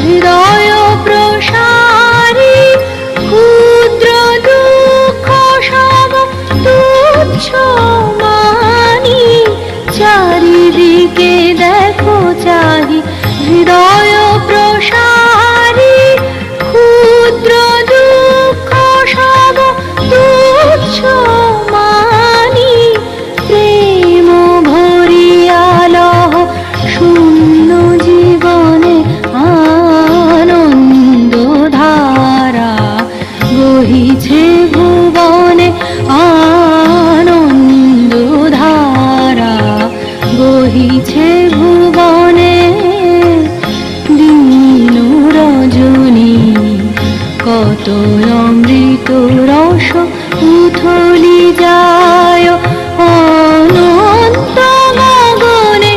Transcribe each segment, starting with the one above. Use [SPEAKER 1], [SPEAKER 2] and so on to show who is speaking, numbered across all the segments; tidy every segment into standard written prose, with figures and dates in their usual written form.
[SPEAKER 1] হৃদয় প্রসারী ক্ষুদ্র দুঃখ সব তুচ্ছ মানি, চারিদিকে দেখো চাহি হৃদয় প্রসারী ক্ষুদ্র দুঃখ সব তুচ্ছ মানি, প্রেম ভরিয়া লহ শূন্য জীবনে আনন্দ ধারা বহিছে ভুবনে, আনন্দ ধারা বহিছে ভুবনে। দিন রজনী কত অমৃত রস উথলি যায় অনন্ত গগনে,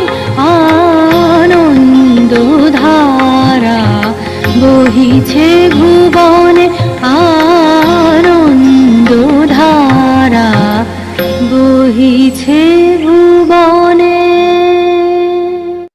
[SPEAKER 1] আনন্দ ধারা বহিছে ভুবনে, আনন্দ ধারা বহিছে ভুবনে।